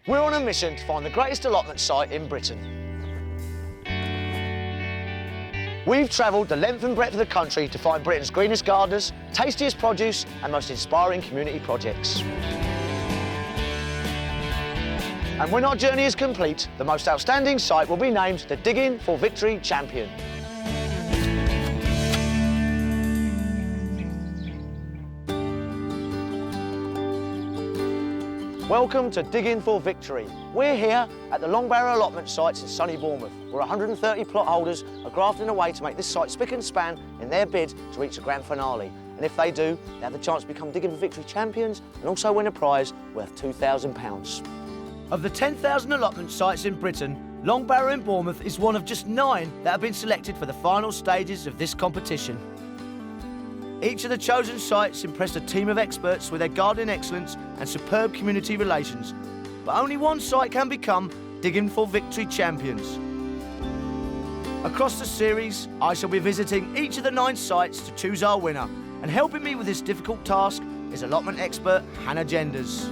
We're on a mission to find the greatest allotment site in Britain. We've travelled the length and breadth of the country to find Britain's greenest gardeners, tastiest produce and most inspiring community projects. And when our journey is complete, the most outstanding site will be named the Digging for Victory Champion. Welcome to Digging for Victory. We're here at the Long Barrow allotment sites in sunny Bournemouth, where 130 plot holders are grafting away to make this site spick and span in their bid to reach the grand finale. And if they do, they have the chance to become Digging for Victory champions and also win a prize worth £2,000. Of the 10,000 allotment sites in Britain, Long Barrow in Bournemouth is one of just 9 that have been selected for the final stages of this competition. Each of the chosen sites impressed a team of experts with their gardening excellence and superb community relations. But only one site can become Digging for Victory champions. Across the series, I shall be visiting each of the 9 sites to choose our winner. And helping me with this difficult task is allotment expert Hannah Genders.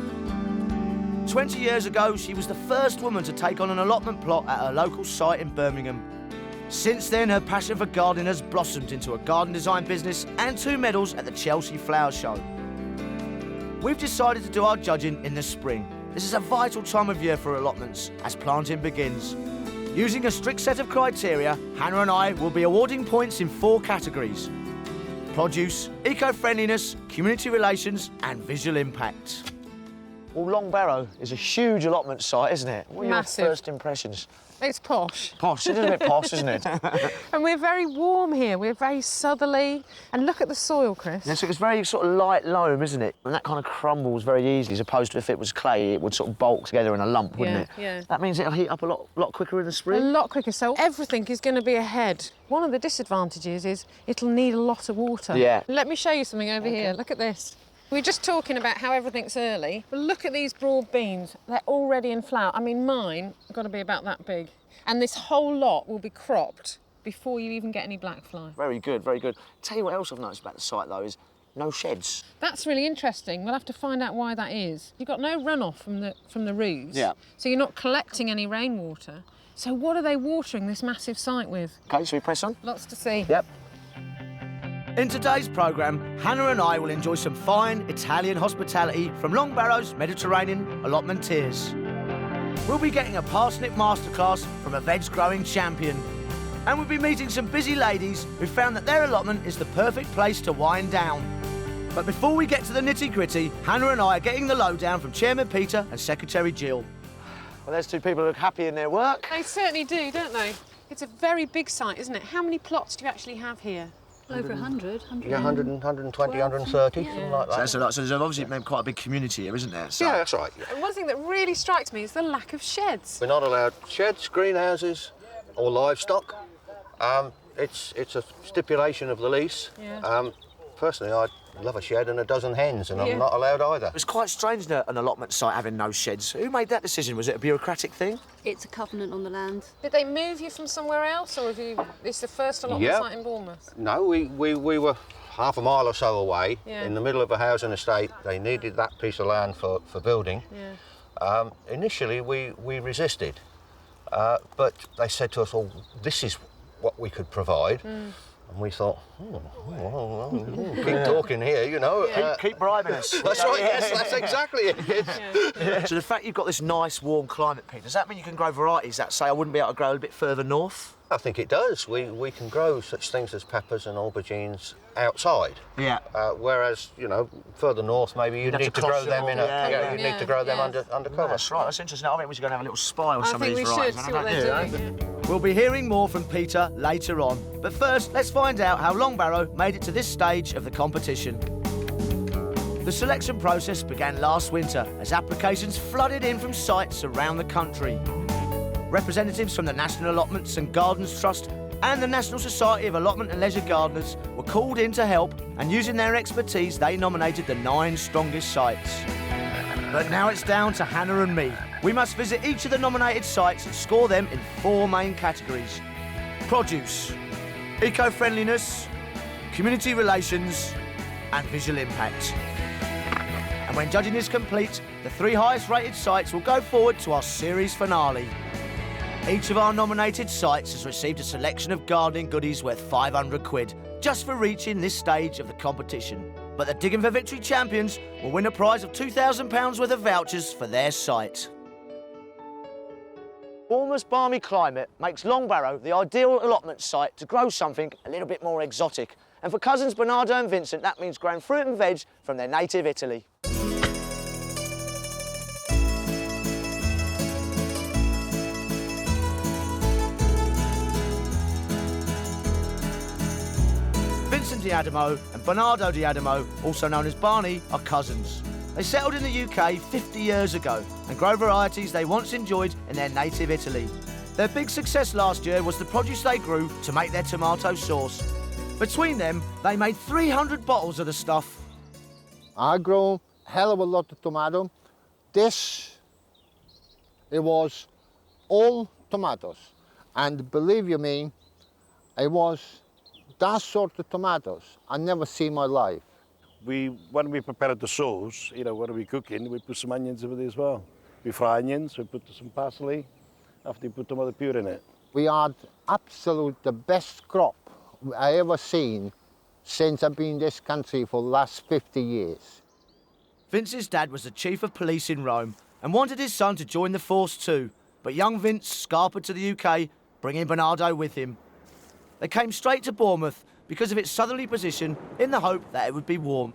20 years ago, she was the first woman to take on an allotment plot at her local site in Birmingham. Since then, her passion for gardening has blossomed into a garden design business and 2 medals at the Chelsea Flower Show. We've decided to do our judging in the spring. This is a vital time of year for allotments as planting begins. Using a strict set of criteria, Hannah and I will be awarding points in 4 categories: produce, eco-friendliness, community relations and visual impact. Well, Long Barrow is a huge allotment site, isn't it? What are your first impressions? It's posh. Posh, it is a bit posh, isn't it? And we're very warm here. We're very southerly. And look at the soil, Chris. Yeah, so it's very sort of light loam, isn't it? And that kind of crumbles very easily, as opposed to if it was clay, it would sort of bulk together in a lump, wouldn't it? Yeah. That means it'll heat up a lot quicker in the spring? A lot quicker, so everything is going to be ahead. One of the disadvantages is it'll need a lot of water. Yeah. Let me show you something over here. Look at this. We were just talking about how everything's early. But look at these broad beans. They're already in flower. I mean, mine have got to be about that big. And this whole lot will be cropped before you even get any black fly. Very good, very good. Tell you what else I've noticed about the site, though, is no sheds. That's really interesting. We'll have to find out why that is. You've got no runoff from the roofs. Yeah. So you're not collecting any rainwater. So what are they watering this massive site with? OK, so we press on? Lots to see. Yep. In today's programme, Hannah and I will enjoy some fine Italian hospitality from Long Barrow's Mediterranean allotmenteers. We'll be getting a parsnip masterclass from a veg-growing champion. And we'll be meeting some busy ladies who found that their allotment is the perfect place to wind down. But before we get to the nitty-gritty, Hannah and I are getting the lowdown from Chairman Peter and Secretary Jill. Well, there's 2 people who look happy in their work. They certainly do, don't they? It's a very big site, isn't it? How many plots do you actually have here? Over 100. Yeah, 120, 130, something like that. So that's a lot. So there's obviously quite a big community here, isn't there? So... Yeah, that's right. Yeah. And one thing that really strikes me is the lack of sheds. We're not allowed sheds, greenhouses or livestock. It's a stipulation of the lease. Yeah. Personally, I'd love a shed and a dozen hens, and Yeah. I'm not allowed either. It's quite strange that an allotment site having no sheds. Who made that decision? Was it a bureaucratic thing? It's a covenant on the land. Did they move you from somewhere else, or it's the first allotment site in Bournemouth? No, we were half a mile or so away, Yeah. in the middle of a housing estate. They needed that piece of land for building. Yeah. Initially, we resisted, but they said to us, "Oh, this is what we could provide." And we thought, keep talking here, you know. Yeah. Keep bribing us. That's right, yes, that's exactly it. Yeah. So the fact you've got this nice, warm climate, Pete, does that mean you can grow varieties that, say, I wouldn't be able to grow a bit further north? I think it does. We can grow such things as peppers and aubergines outside. Yeah. Whereas, you know, further north, maybe you have need to to grow cross them them in all. you need to grow them under cover. That's right, that's interesting. I think we should go and have a little spy on some of I think these we varieties. should see what they're doing. Yeah. We'll be hearing more from Peter later on. But first, let's find out how Long Barrow made it to this stage of the competition. The selection process began last winter as applications flooded in from sites around the country. Representatives from the National Allotments and Gardens Trust and the National Society of Allotment and Leisure Gardeners were called in to help, and using their expertise, they nominated the 9 strongest sites. But now it's down to Hannah and me. We must visit each of the nominated sites and score them in 4 main categories: produce, eco-friendliness, community relations and visual impact. And when judging is complete, the 3 highest rated sites will go forward to our series finale. Each of our nominated sites has received a selection of gardening goodies worth 500 quid, just for reaching this stage of the competition. But the Digging for Victory champions will win a prize of £2,000 worth of vouchers for their site. Bournemouth's balmy climate makes Longbarrow the ideal allotment site to grow something a little bit more exotic. And for cousins Bernardo and Vincent, that means growing fruit and veg from their native Italy. Vincent D'Adamo and Bernardo D'Adamo, also known as Barney, are cousins. They settled in the UK 50 years ago and grow varieties they once enjoyed in their native Italy. Their big success last year was the produce they grew to make their tomato sauce. Between them, they made 300 bottles of the stuff. I grow a hell of a lot of tomato. It was all tomatoes. And believe you me, it was that sort of tomatoes I never see in my life. When we prepare the sauce, when we're cooking, we put some onions in it as well. We fry onions, we put some parsley, after you put tomato puree in it. We had absolute the best crop I ever seen since I've been in this country for the last 50 years. Vince's dad was the chief of police in Rome and wanted his son to join the force too, but young Vince scarpered to the UK, bringing Bernardo with him. They came straight to Bournemouth because of its southerly position in the hope that it would be warm.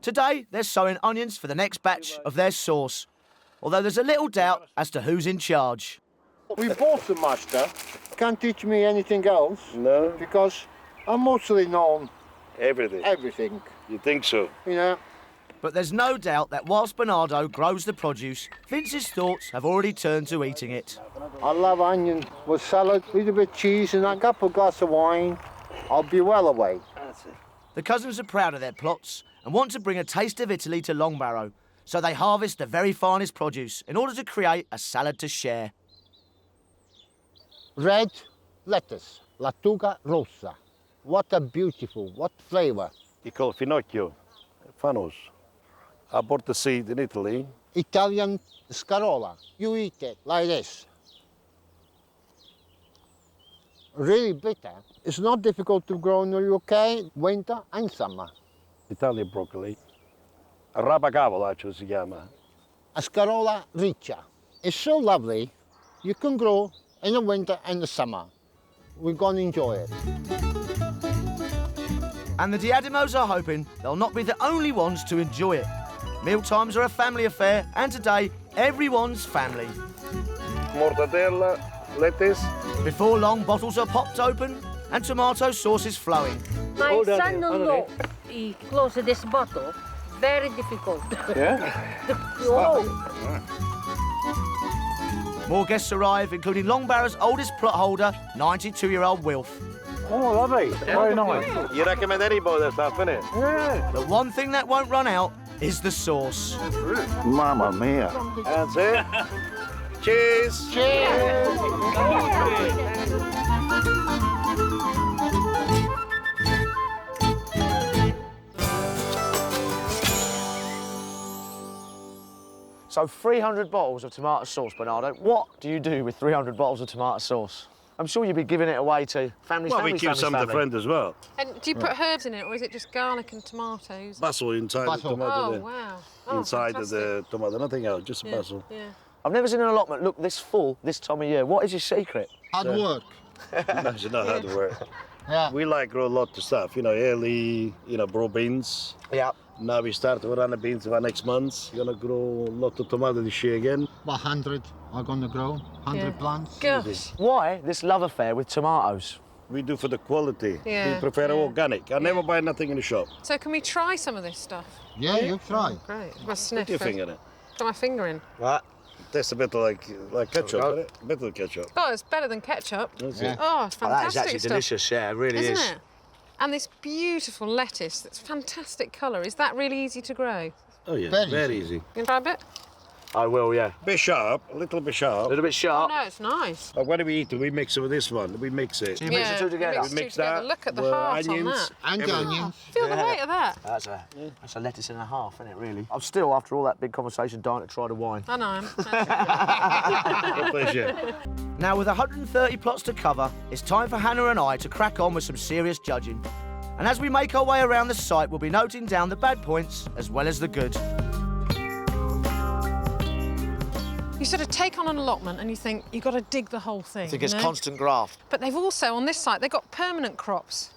Today, they're sowing onions for the next batch of their sauce, although there's a little doubt as to who's in charge. We bought the master. Can't teach me anything else. No. Because I mostly know Everything. You think so? But there's no doubt that whilst Bernardo grows the produce, Vince's thoughts have already turned to eating it. I love onion with salad, a little bit of cheese and a couple of glasses of wine. I'll be well away. The cousins are proud of their plots and want to bring a taste of Italy to Longbarrow, so they harvest the very finest produce in order to create a salad to share. Red lettuce, Lattuga rossa. What a beautiful, what flavour. You call it finocchio, fanos. I bought the seed in Italy. Italian scarola. You eat it like this. Really bitter. It's not difficult to grow in the UK, winter and summer. Italian broccoli. Rabagavolacio si chiama. A scarola riccia. It's so lovely, you can grow in the winter and the summer. We're going to enjoy it. And the D'Adamos are hoping they'll not be the only ones to enjoy it. Mealtimes are a family affair, and today, everyone's family. Mortadella, lettuce. Before long, bottles are popped open and tomato sauce is flowing. My son-in-law, he closed this bottle. Very difficult. Yeah? More guests arrive, including Longbarrow's oldest plot holder, 92-year-old Wilf. Oh, lovely. Very nice. You recommend anybody that stuff, innit? Yeah. The one thing that won't run out is the sauce. Mamma mia. That's it. Cheers. Cheers! So 300 bottles of tomato sauce, Bernardo. What do you do with 300 bottles of tomato sauce? I'm sure you'd be giving it away to families. Well, we keep some to friends as well. And do you put herbs in it, or is it just garlic and tomatoes? Basil inside the tomato. Oh, there. wow. Oh, Inside fantastic. of the tomato, nothing else, just basil. Yeah. I've never seen an allotment look this full this time of year. What is your secret? Hard work. Imagine not how to work. Yeah. We like grow a lot of stuff, early, broad beans. Yeah. Now we start to run the beans for next month. We're gonna grow a lot of tomato this year again. About 100 are going to grow, 100 plants. Gosh. Why this love affair with tomatoes? We do for the quality. Yeah, We prefer yeah. organic. I never buy nothing in the shop. So can we try some of this stuff? Yeah, you try. Great. My sniff. Put your first. finger in it. Got my finger in. Right. Tastes a bit like ketchup, Oh. isn't it? A bit of ketchup. Oh, it's better than ketchup. That's Yeah. it. Oh, it's Oh, that is fantastic actually stuff. delicious, yeah, it really Isn't is. it? And this beautiful lettuce, that's fantastic colour. Is that really easy to grow? Oh yeah, Very very easy. easy. You can try a bit? I will, yeah. Bit sharp, a little bit A sharp. little bit sharp. No, it's nice. But when we eat it, we mix it with this one. We mix it. You mix the two together. mix the two Mix together. that, Look at the with heart on onions. that. And Everything. onions. Feel the weight of that. That's a lettuce and a half, isn't it, really? I'm still, after all that big conversation, dying to try the wine. I know. A pleasure. Now, with 130 plots to cover, it's time for Hannah and I to crack on with some serious judging. And as we make our way around the site, we'll be noting down the bad points as well as the good. You sort of take on an allotment and you think you've got to dig the whole thing. I think it's you know? constant graft. But they've also, on this site, they've got permanent crops.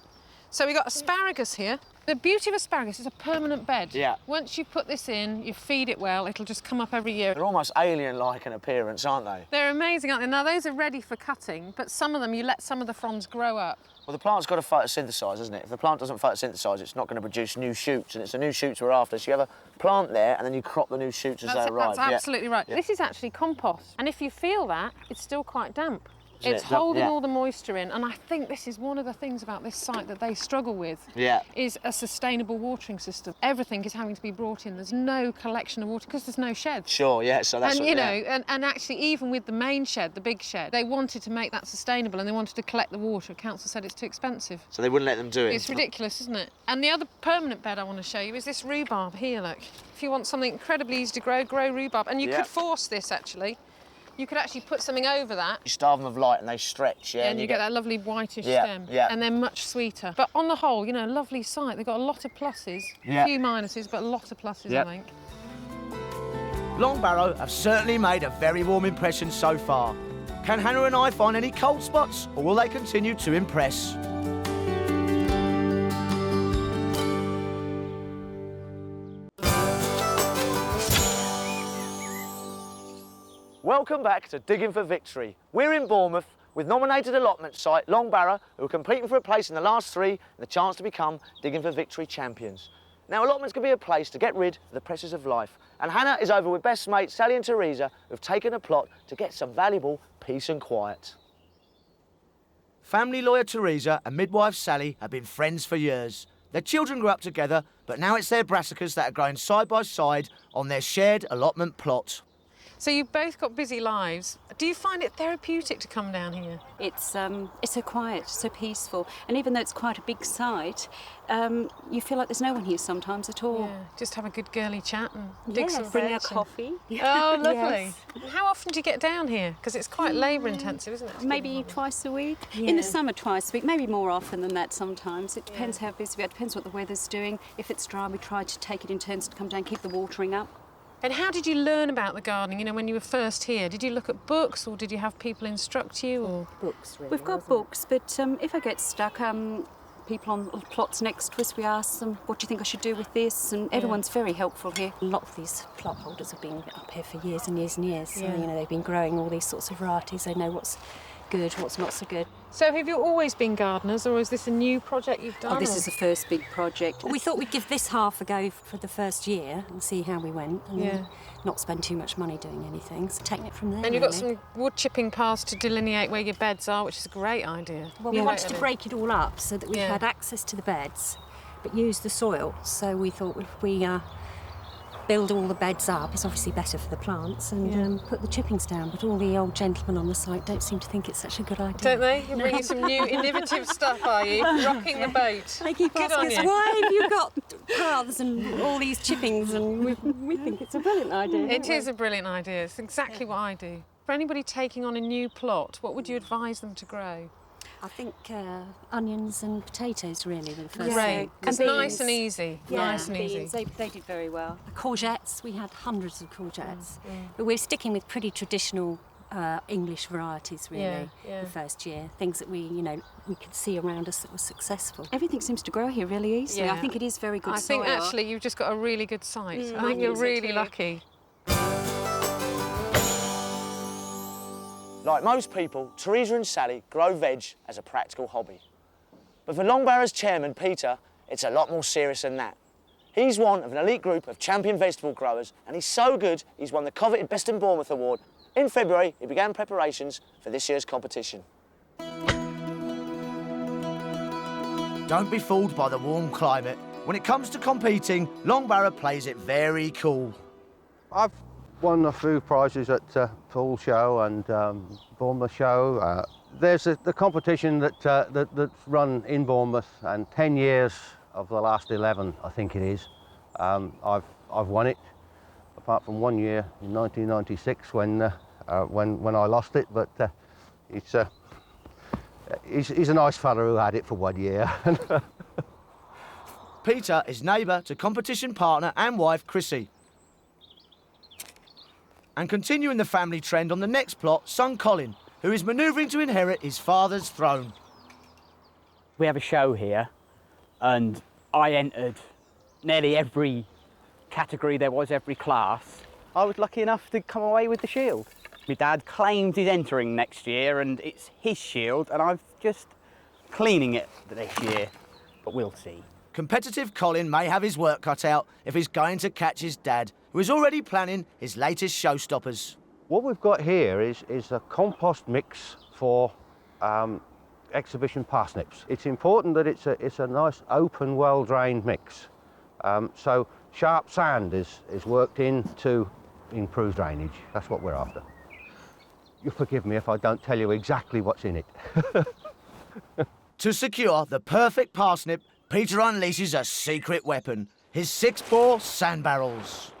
So we've got asparagus here. The beauty of asparagus is a permanent bed. Yeah. Once you put this in, you feed it well, it'll just come up every year. They're almost alien-like in appearance, aren't they? They're amazing, aren't they? Now, those are ready for cutting, but some of them, you let some of the fronds grow up. Well, the plant's got to photosynthesise, isn't it? If the plant doesn't photosynthesise, it's not going to produce new shoots, and it's the new shoots we're after. So you have a plant there, and then you crop the new shoots as they arrive. That's absolutely right. Yeah. This is actually compost, and if you feel that, it's still quite damp. Isn't It's it? holding Yeah. all the moisture in, and I think this is one of the things about this site that they struggle with. Yeah. Is a sustainable watering system. Everything is having to be brought in. There's no collection of water because there's no shed. Sure, yeah, so that's And what, you know, yeah. and actually, even with the main shed, the big shed, they wanted to make that sustainable and they wanted to collect the water. Council said it's too expensive. So they wouldn't let them do it. It's ridiculous, isn't it? And the other permanent bed I want to show you is this rhubarb here, look. If you want something incredibly easy to grow, grow rhubarb. And you Yeah. could force this, actually. You could actually put something over that. You starve them of light and they stretch, yeah. And you get that lovely whitish Yeah, stem. yeah. And they're much sweeter. But on the whole, you know, lovely site. They've got a lot of pluses. Yeah. A few minuses, but a lot of pluses, Yeah. I think. Long Barrow have certainly made a very warm impression so far. Can Hannah and I find any cold spots, or will they continue to impress? Welcome back to Digging for Victory. We're in Bournemouth with nominated allotment site Long Barrow, who are competing for a place in the last three and the chance to become Digging for Victory champions. Now, allotments can be a place to get rid of the pressures of life, and Hannah is over with best mates Sally and Teresa, who've taken a plot to get some valuable peace and quiet. Family lawyer Teresa and midwife Sally have been friends for years. Their children grew up together, but now it's their brassicas that are growing side by side on their shared allotment plot. So you've both got busy lives. Do you find it therapeutic to come down here? It's so quiet, so peaceful, and even though it's quite a big site, you feel like there's no one here sometimes at all. Yeah, just have a good girly chat and dig some bring our veg and- coffee. Oh, lovely. Yes. How often do you get down here? Because it's quite labour intensive, isn't it? Maybe twice a week. Yeah. In the summer, twice a week. Maybe more often than that sometimes. It depends how busy we are. It depends what the weather's doing. If it's dry, we try to take it in turns to come down, keep the watering up. And how did you learn about the gardening? You know, when you were first here, did you look at books or did you have people instruct you? Or Books, really. We've got books, but if I get stuck, people on plots next to us, we ask them, what do you think I should do with this? And everyone's very helpful here. A lot of these plot holders have been up here for years and years and years. So, Yeah. you know, they've been growing all these sorts of varieties. They know what's good, what's not so good. so have you always been gardeners, or is this a new project you've done? Oh, this or- is the first big project. Well, we thought we'd give this half a go for the first year and see how we went, and Yeah. not spend too much money doing anything. So taking it from there. And you've got really. some wood chipping paths to delineate where your beds are, which is a great idea. Well, we Yeah. wanted to break it all up so that we Yeah. had access to the beds, but use the soil. So we thought if we build all the beds up, it's obviously better for the plants, and put the chippings down. But all the old gentlemen on the site don't seem to think it's such a good idea. Don't they? You're bringing some new innovative stuff, are you? Rocking the boat. They keep Good asking on us, you. why have you got paths and all these chippings? And we think it's a brilliant idea. It is a brilliant idea. It's exactly what I do. For anybody taking on a new plot, what would you advise them to grow? I think onions and potatoes really were the first Great. thing. It's And nice beans. and easy. Nice and easy. Beans, they did very well. Courgettes, we had hundreds of courgettes. But we're sticking with pretty traditional English varieties really Yeah, yeah. the first year. Things that we could see around us that were successful. Everything seems to grow here really easily. Yeah. I think it is very good I soil. think actually you've just got a really good site. I think I you're think so really too. lucky. Like most people, Teresa and Sally grow veg as a practical hobby. But for Long Barrow's chairman, Peter, it's a lot more serious than that. He's one of an elite group of champion vegetable growers, and he's so good, he's won the coveted Best in Bournemouth award. In February, he began preparations for this year's competition. Don't be fooled by the warm climate. When it comes to competing, Long Barrow plays it very cool. I've won a few prizes at Poole Show and Bournemouth Show. There's the competition that's run in Bournemouth, and 10 years of the last 11, I think it is. I've won it, apart from 1 year in 1996 when I lost it. But he's a nice fella who had it for 1 year. Peter is neighbour to competition partner and wife Chrissy. And continuing the family trend on the next plot, son Colin, who is manoeuvring to inherit his father's throne. We have a show here, and I entered nearly every category there was, every class. I was lucky enough to come away with the shield. My dad claims he's entering next year, and it's his shield, and I'm just cleaning it this year, but we'll see. Competitive Colin may have his work cut out if he's going to catch his dad, who is already planning his latest showstoppers. What we've got here is a compost mix for exhibition parsnips. It's important that it's a nice, open, well-drained mix. So sharp sand is worked in to improve drainage. That's what we're after. You'll forgive me if I don't tell you exactly what's in it. To secure the perfect parsnip, Peter unleashes a secret weapon, his 6-bore sand barrels.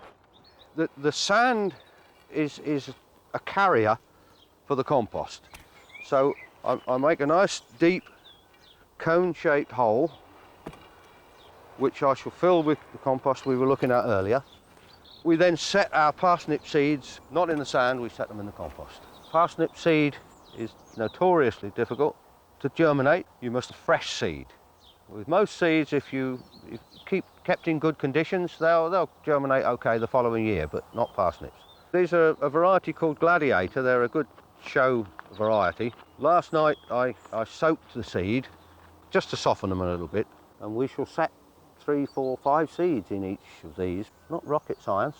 The sand is a carrier for the compost. So I make a nice deep cone-shaped hole, which I shall fill with the compost we were looking at earlier. We then set our parsnip seeds, not in the sand, we set them in the compost. Parsnip seed is notoriously difficult to germinate. You must have fresh seed. With most seeds, if you kept in good conditions, they'll germinate okay the following year, but not parsnips. These are a variety called Gladiator. They're a good show variety. Last night I soaked the seed just to soften them a little bit, and we shall set 3, 4, 5 seeds in each of these. Not rocket science.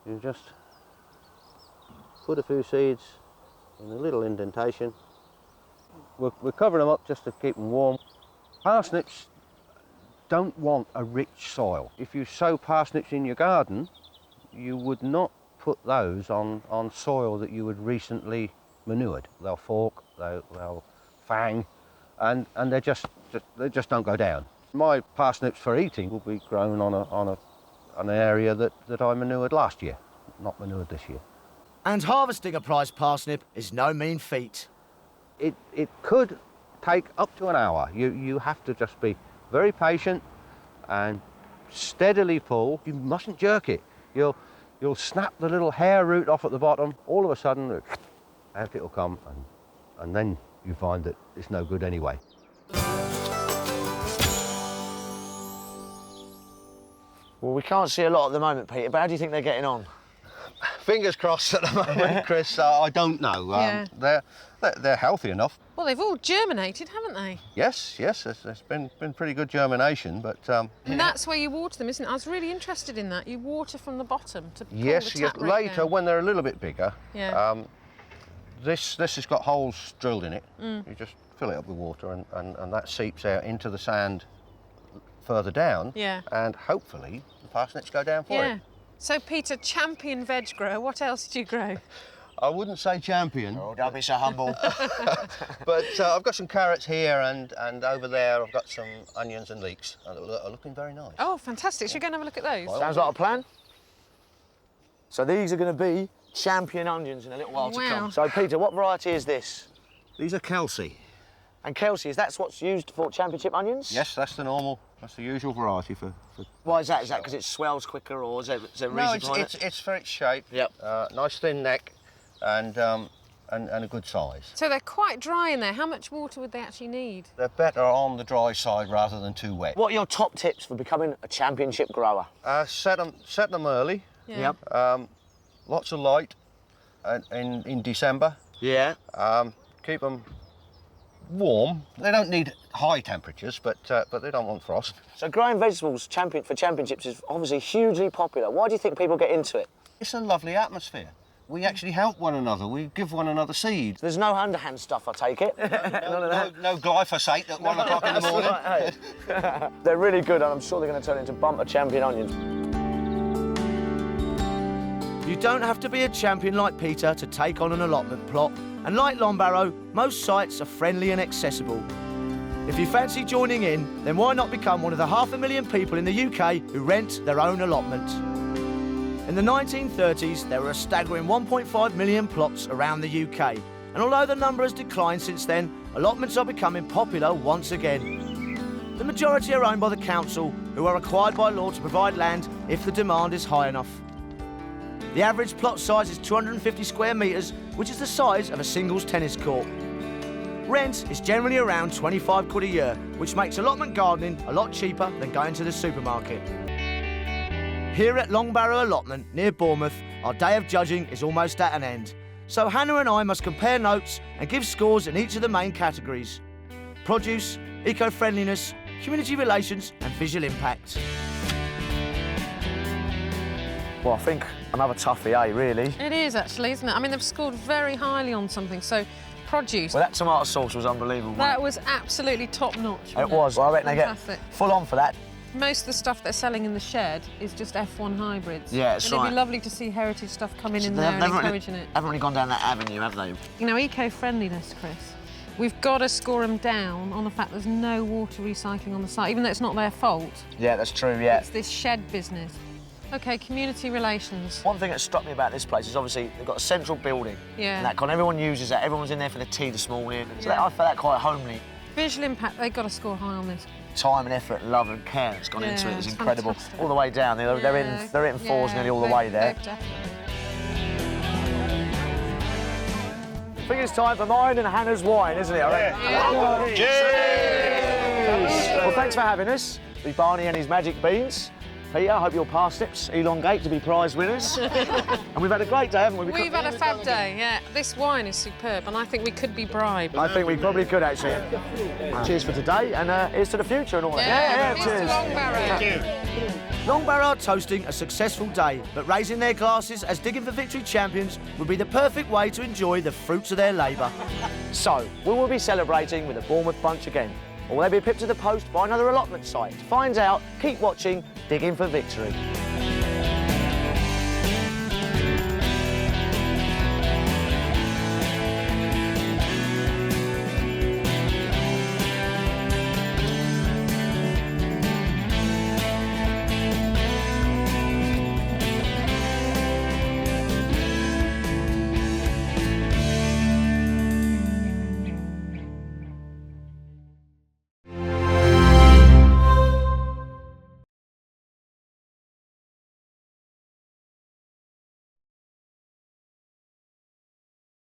You just put a few seeds in a little indentation. We're covering them up just to keep them warm. Parsnips don't want a rich soil. If you sow parsnips in your garden, you would not put those on soil that you had recently manured. They'll fork, they'll fang, and they just don't go down. My parsnips for eating will be grown on an area that I manured last year, not manured this year. And harvesting a prize parsnip is no mean feat. It could take up to an hour. You have to just be very patient and steadily pull. You mustn't jerk it. You'll snap the little hair root off at the bottom. All of a sudden, out it'll come, and then you find that it's no good anyway. Well, we can't see a lot at the moment, Peter, but how do you think they're getting on? Fingers crossed at the moment, Chris. I don't know. Yeah. They're healthy enough. Well, they've all germinated, haven't they? Yes. There's been pretty good germination, but And that's where you water them, isn't it? I was really interested in that. You water from the bottom to pull yes. the tap root Later, down. when they're a little bit bigger, Yeah. this has got holes drilled in it. You just fill it up with water, and that seeps out into the sand further down. Yeah. And hopefully the parsnips go down for Yeah. it. So, Peter, champion veg grower, what else did you grow? I wouldn't say champion. Oh, don't be so humble. But I've got some carrots here, and over there I've got some onions and leeks that are looking very nice. Oh, fantastic. Should we go and have a look at those? Sounds like a plan. So these are going to be champion onions in a little while to Wow. come. So, Peter, what variety is this? These are Kelsey. And Kelsey, is that what's used for championship onions? Yes, that's the usual variety for... Why is that? Is that because it swells quicker, or is there a reason No, behind it? it's for its shape. Yep. Nice thin neck, and a good size. So they're quite dry in there. How much water would they actually need? They're better on the dry side rather than too wet. What are your top tips for becoming a championship grower? Set them early. Yeah. Yep. Lots of light in December. Yeah. Keep them warm. They don't need high temperatures, but they don't want frost. So growing vegetables for championships is obviously hugely popular. Why do you think people get into it? It's a lovely atmosphere. We actually help one another. We give one another seeds. There's no underhand stuff, I take it. No glyphosate at 1 o'clock in the morning. Right, hey. They're really good, and I'm sure they're going to turn into bumper champion onions. You don't have to be a champion like Peter to take on an allotment plot, and like Longbarrow, most sites are friendly and accessible. If you fancy joining in, then why not become one of the 500,000 people in the UK who rent their own allotment? In the 1930s, there were a staggering 1.5 million plots around the UK, and although the number has declined since then, allotments are becoming popular once again. The majority are owned by the council, who are required by law to provide land if the demand is high enough. The average plot size is 250 square metres, which is the size of a singles tennis court. Rent is generally around 25 quid a year, which makes allotment gardening a lot cheaper than going to the supermarket. Here at Longbarrow Allotment, near Bournemouth, our day of judging is almost at an end. So Hannah and I must compare notes and give scores in each of the main categories: produce, eco-friendliness, community relations and visual impact. Well, I think another toughie, really? It is actually, isn't it? I mean, they've scored very highly on something, so produce. Well, that tomato sauce was unbelievable. That was absolutely top-notch. It was. Well, I reckon Fantastic. they get full on for that. Most of the stuff they're selling in the shed is just F1 hybrids. Yeah, it's and it'd right. be lovely to see heritage stuff coming in there and encouraging it. Haven't really gone down that avenue, have they? You know, eco-friendliness, Chris. We've got to score them down on the fact there's no water recycling on the site, even though it's not their fault. Yeah, that's true, yeah. It's this shed business. OK, community relations. One thing that struck me about this place is obviously they've got a central building. Yeah. And that kind of everyone uses that. Everyone's in there for the tea this morning. So Yeah. I felt that quite homely. Visual impact, they've got to score high on this. Time and effort, love and care that's gone into it is it's incredible. fantastic. All the way down. They're in fours nearly all the way there. I think it's time for mine and Hannah's wine, isn't it? I reckon. Cheers! Well, thanks for having us. Be Barney and his magic beans. Peter, I hope your parsnips elongate to be prize winners. And we've had a great day, haven't we? We've had a fab day, yeah. This wine is superb, and I think we could be bribed. I think we probably could, actually. Cheers for today, and here's to the future and all that. Yeah, here's cheers. to Longbarrow. Thank you. Longbarrow are toasting a successful day, but raising their glasses as Digging for Victory champions would be the perfect way to enjoy the fruits of their labour. So, we will be celebrating with a Bournemouth bunch again. Or will they be pipped to the post by another allotment site? To find out, keep watching Digging for Victory.